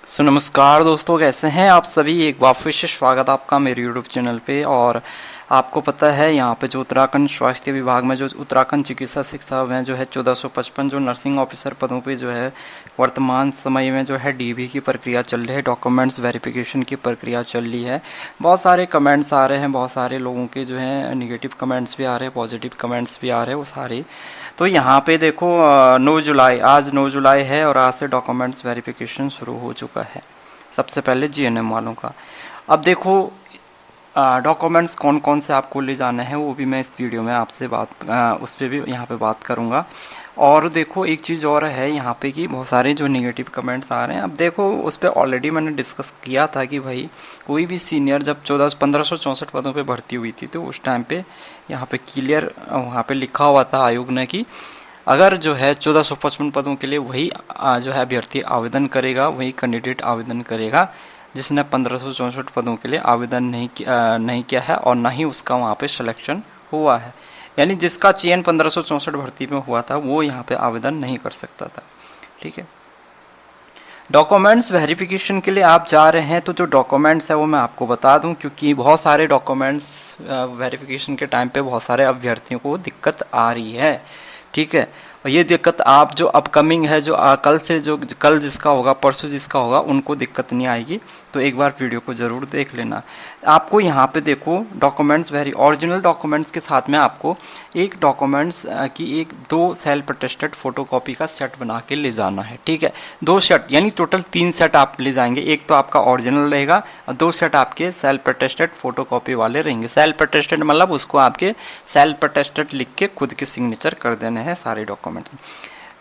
नमस्कार दोस्तों, कैसे हैं आप सभी। एक बार फिर से स्वागत आपका मेरे यूट्यूब चैनल पे। और आपको पता है यहाँ पे जो उत्तराखंड स्वास्थ्य विभाग में जो उत्तराखंड चिकित्सा शिक्षा में जो है 1455 जो नर्सिंग ऑफिसर पदों पे जो है वर्तमान समय में जो है डीवी की प्रक्रिया चल रही है, डॉक्यूमेंट्स वेरिफिकेशन की प्रक्रिया चल रही है। बहुत सारे कमेंट्स आ रहे हैं, बहुत सारे लोगों के जो है निगेटिव कमेंट्स भी आ रहे हैं, पॉजिटिव कमेंट्स भी आ रहे हैं, वो सारे। तो यहाँ पे देखो 9 जुलाई, आज 9 जुलाई है और आज से डॉक्यूमेंट्स वेरिफिकेशन शुरू हो चुका है, सबसे पहले जीएनएम वालों का। अब देखो डॉक्यूमेंट्स कौन कौन से आपको ले जाने हैं वो भी मैं इस वीडियो में आपसे उस पर भी यहाँ पे बात करूँगा। और देखो एक चीज़ और है यहाँ पे कि बहुत सारे जो नेगेटिव कमेंट्स आ रहे हैं, अब देखो उस पर ऑलरेडी मैंने डिस्कस किया था कि भाई कोई भी सीनियर जब 1564 पदों पे भर्ती हुई थी तो उस टाइम पे यहाँ पे क्लियर वहाँ पे लिखा हुआ था आयोग ने कि अगर जो है 1455 पदों के लिए वही जो है अभ्यर्थी आवेदन करेगा, वही कैंडिडेट आवेदन करेगा जिसने 1564 पदों के लिए आवेदन नहीं किया है और ना ही उसका वहाँ पे सिलेक्शन हुआ है, यानी जिसका चयन 1564 भर्ती में हुआ था वो यहाँ पे आवेदन नहीं कर सकता था। ठीक है, डॉक्यूमेंट्स वेरिफिकेशन के लिए आप जा रहे हैं तो जो डॉक्यूमेंट्स है वो मैं आपको बता दूं, क्योंकि बहुत सारे डॉक्यूमेंट्स वेरिफिकेशन के टाइम पे बहुत सारे अभ्यर्थियों को दिक्कत आ रही है। ठीक है, और ये दिक्कत आप जो अपकमिंग है, जो कल से जो कल जिसका होगा, परसों जिसका होगा, उनको दिक्कत नहीं आएगी। तो एक बार वीडियो को ज़रूर देख लेना। आपको यहाँ पे देखो डॉक्यूमेंट्स ओरिजिनल डॉक्यूमेंट्स के साथ में आपको एक डॉक्यूमेंट्स की दो सेल्फ अटेस्टेड फोटोकॉपी का सेट बना के ले जाना है। ठीक है, 2 सेट यानी टोटल 3 सेट आप ले जाएंगे। एक तो आपका ओरिजिनल रहेगा और 2 सेट आपके सेल्फ अटेस्टेड फोटोकॉपी वाले रहेंगे। सेल्फ अटेस्टेड मतलब उसको आपके सेल्फ अटेस्टेड लिख के खुद के सिग्नेचर कर देने हैं सारे डॉक्यूमेंट।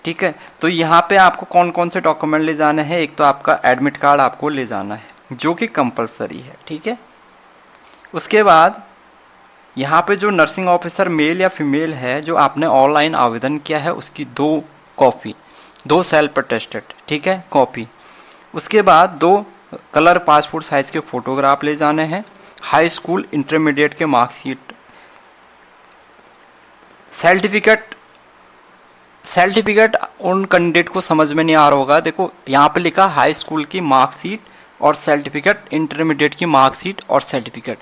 ठीक है, तो यहाँ पे आपको कौन कौन से डॉक्यूमेंट ले जाने हैं। एक तो आपका एडमिट कार्ड आपको ले जाना है जो कि कंपलसरी है। ठीक है, उसके बाद यहाँ पे जो नर्सिंग ऑफिसर मेल या फीमेल है जो आपने ऑनलाइन आवेदन किया है उसकी 2 कॉपी, 2 सेल्फ अटेस्टेड, ठीक है, कॉपी। उसके बाद 2 कलर पासपोर्ट साइज के फोटोग्राफ ले जाने हैं। हाई स्कूल इंटरमीडिएट के मार्कशीट, सर्टिफिकेट उन कैंडिडेट को समझ में नहीं आ रहा होगा। देखो यहाँ पे लिखा हाई स्कूल की मार्कशीट और सर्टिफिकेट, इंटरमीडिएट की मार्कशीट और सर्टिफिकेट।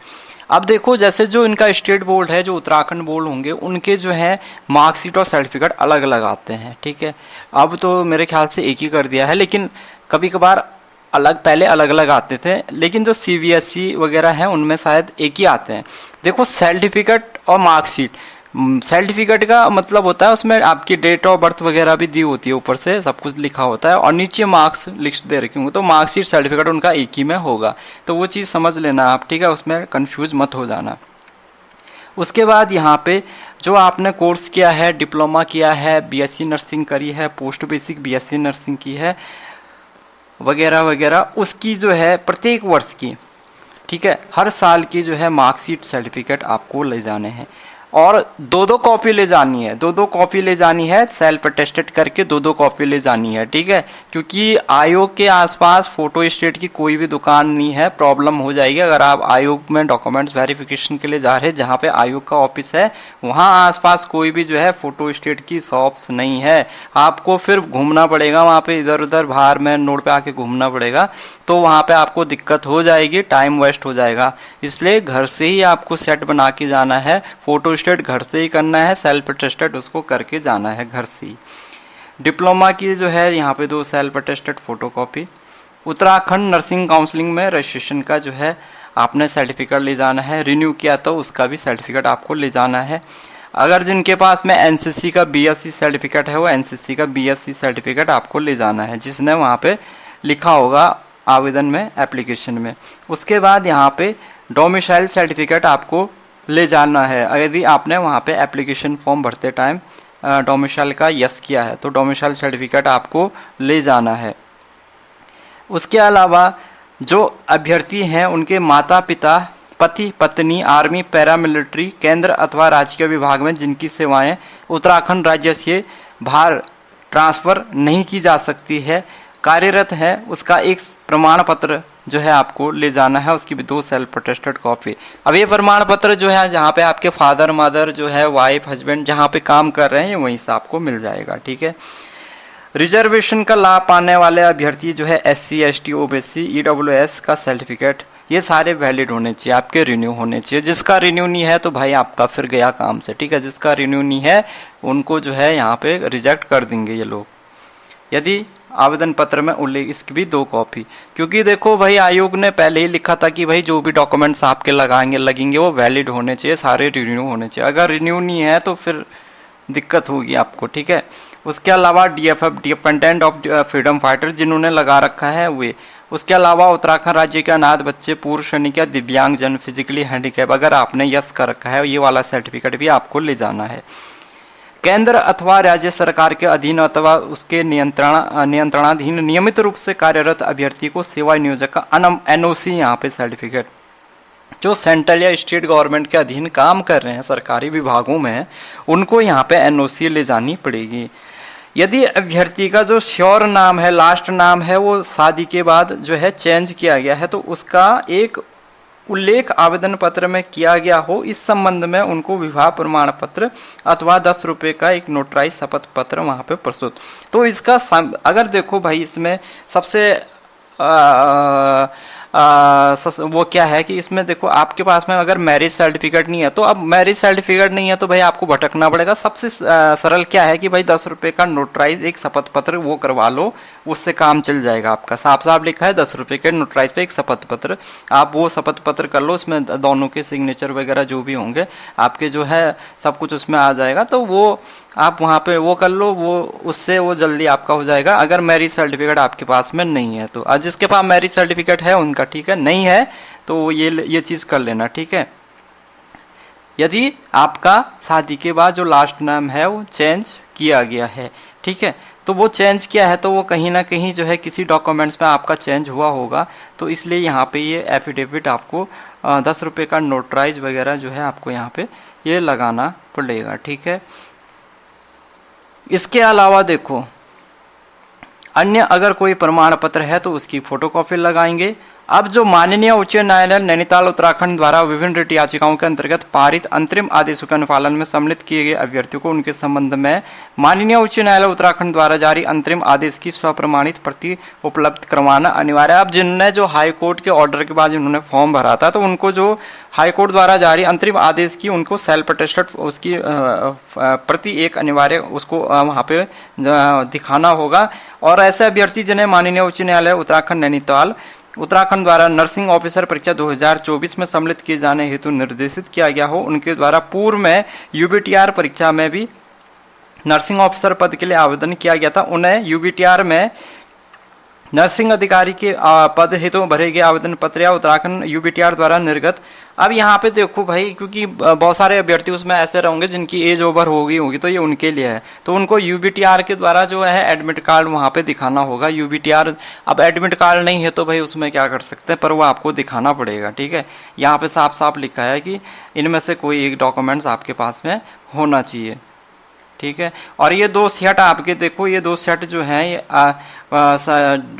अब देखो जैसे जो इनका स्टेट बोर्ड है, जो उत्तराखंड बोर्ड होंगे, उनके जो है मार्कशीट और सर्टिफिकेट अलग अलग आते हैं। ठीक है, अब तो मेरे ख्याल से एक ही कर दिया है, लेकिन कभी कभार पहले अलग अलग आते थे, लेकिन जो सीबीएसई वगैरह है उनमें शायद एक ही आते हैं। देखो सर्टिफिकेट और मार्कशीट, सर्टिफिकेट का मतलब होता है उसमें आपकी डेट ऑफ बर्थ वगैरह भी दी होती है, ऊपर से सब कुछ लिखा होता है और नीचे मार्क्स लिस्ट दे रखी होंगे, तो मार्कशीट सर्टिफिकेट उनका एक ही में होगा। तो वो चीज़ समझ लेना आप, ठीक है, उसमें कंफ्यूज मत हो जाना। उसके बाद यहाँ पे जो आपने कोर्स किया है, डिप्लोमा किया है, बीएससी नर्सिंग करी है, पोस्ट बेसिक बीएससी नर्सिंग की है वगैरह वगैरह, उसकी जो है प्रत्येक वर्ष की, ठीक है, हर साल की जो है मार्कशीट सर्टिफिकेट आपको ले जाने हैं और 2-2 कॉपी ले जानी है। 2-2 कॉपी ले जानी है, सेल्फ अटेस्टेड करके 2-2 कॉपी ले जानी है। ठीक है, क्योंकि आयोग के आसपास फोटो स्टेट की कोई भी दुकान नहीं है, प्रॉब्लम हो जाएगी। अगर आप आयोग में डॉक्यूमेंट्स वेरिफिकेशन के लिए जा रहे हैं जहाँ पे आयोग का ऑफिस है, वहाँ आसपास कोई भी जो है फोटो स्टेट की शॉप्स नहीं है, आपको फिर घूमना पड़ेगा वहाँ पे, इधर उधर बाहर मेन रोड पे आके घूमना पड़ेगा, तो वहाँ पे आपको दिक्कत हो जाएगी, टाइम वेस्ट हो जाएगा। इसलिए घर से ही आपको सेट बना के जाना है, फोटो घर से ही करना है, सेल्फ अटेस्टेड उसको करके जाना है घर से ही। डिप्लोमा की जो है यहाँ पे 2 self attested photocopy. Uttarakhand nursing counselling में रजिस्ट्रेशन का जो है आपने सर्टिफिकेट ले जाना है, रिन्यू किया तो उसका भी सर्टिफिकेट आपको ले जाना है। अगर जिनके पास में एनसीसी का बीएससी सर्टिफिकेट है वो एनसीसी का बीएससी सर्टिफिकेट आपको ले जाना है, जिसने वहाँ पे लिखा होगा आवेदन में, एप्लीकेशन में। उसके बाद यहाँ पे डोमिसाइल सर्टिफिकेट आपको ले जाना है। यदि आपने वहाँ पे एप्लीकेशन फॉर्म भरते टाइम डोमिसाइल का यस किया है तो डोमिसाइल सर्टिफिकेट आपको ले जाना है। उसके अलावा जो अभ्यर्थी हैं उनके माता पिता, पति पत्नी आर्मी, पैरामिलिट्री, केंद्र अथवा राज्य के विभाग में जिनकी सेवाएं उत्तराखंड राज्य से बाहर ट्रांसफ़र नहीं की जा सकती है, कार्यरत है, उसका एक प्रमाण पत्र जो है आपको ले जाना है, उसकी भी 2 सेल्फ अटेस्टेड कॉपी। अब ये प्रमाण पत्र जो है जहाँ पे आपके फादर मदर जो है, वाइफ हस्बैंड जहाँ पे काम कर रहे हैं वहीं से आपको मिल जाएगा। ठीक है, रिजर्वेशन का लाभ पाने वाले अभ्यर्थी जो है SC ST OBC EWS का सर्टिफिकेट, ये सारे वैलिड होने चाहिए, आपके रिन्यू होने चाहिए। जिसका रिन्यू नहीं है तो भाई आपका फिर गया काम से, ठीक है। जिसका रिन्यू नहीं है उनको जो है यहाँ पे रिजेक्ट कर देंगे ये लोग। यदि आवेदन पत्र में उल्लेख, इसकी भी 2 कॉपी, क्योंकि देखो भाई आयोग ने पहले ही लिखा था कि भाई जो भी डॉक्यूमेंट्स आपके लगेंगे वो वैलिड होने चाहिए, सारे रिन्यू होने चाहिए। अगर रिन्यू नहीं है तो फिर दिक्कत होगी आपको, ठीक है। उसके अलावा DFF dependent of freedom fighter जिन्होंने लगा रखा है वे, उसके अलावा उत्तराखंड राज्य के अनाथ बच्चे, पूर्व सैनिक या दिव्यांग जन, फिजिकली हैंडीकैप, अगर आपने यस कर रखा है ये वाला सर्टिफिकेट भी आपको ले जाना है। केंद्र अथवा राज्य सरकार के अधीन अथवा उसके नियंत्रणाधीन नियमित रूप से कार्यरत अभ्यर्थी को सेवा नियोजक का NOC यहाँ पे सर्टिफिकेट, जो सेंट्रल या स्टेट गवर्नमेंट के अधीन काम कर रहे हैं सरकारी विभागों में, उनको यहाँ पे NOC ले जानी पड़ेगी। यदि अभ्यर्थी का जो श्योर नाम है, लास्ट नाम है, वो शादी के बाद जो है चेंज किया गया है तो उसका एक उल्लेख आवेदन पत्र में किया गया हो, इस संबंध में उनको विवाह प्रमाण पत्र अथवा 10 रुपए का एक नोटराइज शपथ पत्र वहां पे प्रस्तुत। तो इसका अगर देखो भाई इसमें सबसे वो क्या है कि इसमें देखो आपके पास में अगर मैरिज सर्टिफिकेट नहीं है तो अब मैरिज सर्टिफिकेट नहीं है तो भाई आपको भटकना पड़ेगा। सबसे सरल क्या है कि भाई 10 रुपए का नोटराइज एक शपथ पत्र वो करवा लो, उससे काम चल जाएगा आपका। साफ साफ लिखा है 10 रुपए के नोटराइज पे एक शपथ पत्र, आप वो शपथ पत्र कर लो, उसमें दोनों के सिग्नेचर वगैरह जो भी होंगे आपके जो है सब कुछ उसमें आ जाएगा, तो वो आप वहाँ पे वो कर लो, वो उससे वो जल्दी आपका हो जाएगा। अगर मैरिज सर्टिफिकेट आपके पास में नहीं है तो, जिसके पास मैरिज सर्टिफिकेट है उनका ठीक है, नहीं है तो ये चीज कर लेना, ठीक है। यदि आपका शादी के बाद जो लास्ट नाम है वो चेंज किया गया है, ठीक है, तो वो चेंज किया है तो वो कहीं ना कहीं जो है किसी डॉक्यूमेंट्स में आपका चेंज हुआ होगा, तो इसलिए यहाँ पे ये एफिडेविट आपको 10 रुपए का नोटराइज वगैरह जो है आपको यहाँ पे ये लगाना पड़ेगा, ठीक है। इसके अलावा देखो अन्य अगर कोई प्रमाण पत्र है तो उसकी फोटोकॉपी लगाएंगे। अब जो माननीय उच्च न्यायालय नैनीताल उत्तराखंड द्वारा विभिन्न रिट याचिकाओं के अंतर्गत पारित अंतरिम आदेशों के अनुपालन में सम्मिलित किए गए अभ्यर्थियों को उनके संबंध में माननीय उच्च न्यायालय उत्तराखंड द्वारा जारी अंतरिम आदेश की स्वप्रमाणित प्रति उपलब्ध करवाना अनिवार्य है। अब जिनने जो हाईकोर्ट के ऑर्डर के बाद जिन्होंने फॉर्म भरा था तो उनको जो हाईकोर्ट द्वारा जारी अंतरिम आदेश की उनको सेल्फ अटेस्टेड उसकी प्रति एक अनिवार्य उसको वहाँ पे दिखाना होगा। और ऐसे अभ्यर्थी जिन्हें माननीय उच्च न्यायालय उत्तराखंड नैनीताल उत्तराखंड द्वारा नर्सिंग ऑफिसर परीक्षा 2024 में सम्मिलित किए जाने हेतु निर्देशित किया गया हो, उनके द्वारा पूर्व में UBTR परीक्षा में भी नर्सिंग ऑफिसर पद के लिए आवेदन किया गया था, उन्हें UBTR में नर्सिंग अधिकारी के पद हेतु भरे गए आवेदन पत्र या उत्तराखंड UBTR द्वारा निर्गत। अब यहाँ पे देखो भाई, क्योंकि बहुत सारे अभ्यर्थी उसमें ऐसे रहेंगे जिनकी एज ओवर हो गई होगी तो ये उनके लिए है, तो उनको UBTR के द्वारा जो है एडमिट कार्ड वहाँ पे दिखाना होगा। UBTR अब एडमिट कार्ड नहीं है तो भाई उसमें क्या कर सकते हैं, पर वो आपको दिखाना पड़ेगा, ठीक है। यहाँ पे साफ साफ लिखा है कि इनमें से कोई एक डॉक्यूमेंट्स आपके पास में होना चाहिए, ठीक है। और ये 2 सेट आपके देखो, ये 2 सेट जो है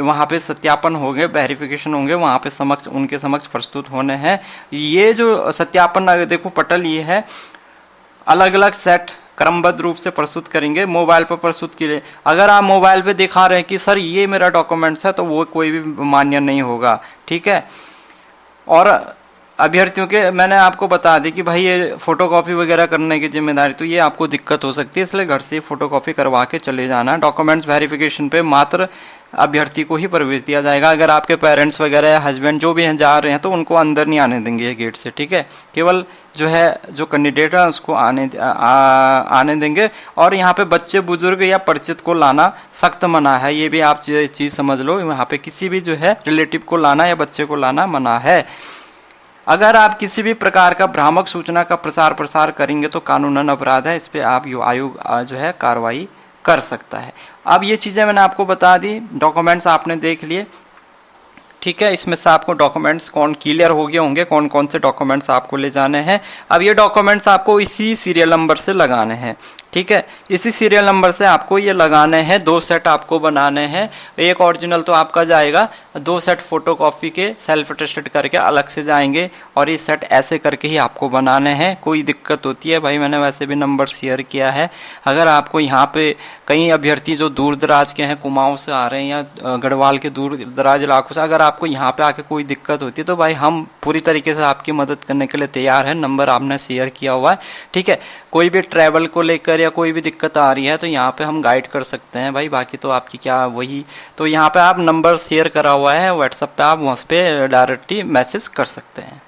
वहाँ पे सत्यापन होंगे, वेरिफिकेशन होंगे, वहाँ पे उनके समक्ष प्रस्तुत होने हैं। ये जो सत्यापन देखो पटल ये है, अलग अलग सेट क्रमबद्ध रूप से प्रस्तुत करेंगे, मोबाइल पर प्रस्तुत किए। अगर आप मोबाइल पे दिखा रहे हैं कि सर ये मेरा डॉक्यूमेंट्स है तो वो कोई भी मान्य नहीं होगा, ठीक है। और अभ्यर्थियों के मैंने आपको बता दी कि भाई ये फोटोकॉपी वगैरह करने की जिम्मेदारी, तो ये आपको दिक्कत हो सकती है, इसलिए घर से फोटोकॉपी करवा के चले जाना। डॉक्यूमेंट्स वेरिफिकेशन पे मात्र अभ्यर्थी को ही प्रवेश दिया जाएगा। अगर आपके पेरेंट्स वगैरह या हस्बैंड जो भी हैं जा रहे हैं तो उनको अंदर नहीं आने देंगे ये गेट से, ठीक है। केवल जो है जो कैंडिडेट है उसको आने देंगे। और यहाँ पे बच्चे बुजुर्ग या परिचित को लाना सख्त मना है, ये भी आप चीज समझ लो। यहाँ पे किसी भी जो है रिलेटिव को लाना या बच्चे को लाना मना है। अगर आप किसी भी प्रकार का भ्रामक सूचना का प्रसार करेंगे तो कानूनन अपराध है, इस पे आप आयोग जो है कार्रवाई कर सकता है। अब ये चीजें मैंने आपको बता दी, डॉक्यूमेंट्स आपने देख लिए, ठीक है। इसमें से आपको डॉक्यूमेंट्स कौन क्लियर हो गए होंगे, कौन कौन से डॉक्यूमेंट्स आपको ले जाने हैं। अब ये डॉक्यूमेंट्स आपको इसी सीरियल नंबर से लगाने हैं, ठीक है। इसी सीरियल नंबर से आपको ये लगाने हैं, 2 सेट आपको बनाने हैं। एक ओरिजिनल तो आपका जाएगा, 2 सेट फोटोकॉपी के सेल्फ अटेस्टेड करके अलग से जाएंगे, और ये सेट ऐसे करके ही आपको बनाने हैं। कोई दिक्कत होती है भाई, मैंने वैसे भी नंबर शेयर किया है। अगर आपको यहाँ पे कई अभ्यर्थी जो दूर दराज के हैं, कुमाऊं से आ रहे हैं या गढ़वाल के दूर दराज इलाकों से, अगर आपको यहाँ पे आके कोई दिक्कत होती है तो भाई हम पूरी तरीके से आपकी मदद करने के लिए तैयार है। नंबर आपने शेयर किया हुआ है, ठीक है। कोई भी ट्रैवल को लेकर या कोई भी दिक्कत आ रही है तो यहाँ पे हम गाइड कर सकते हैं भाई, बाकी तो आपकी क्या वही। तो यहाँ पे आप नंबर शेयर करा हुआ है व्हाट्सएप पे, आप वहाँ पे डायरेक्टली मैसेज कर सकते हैं।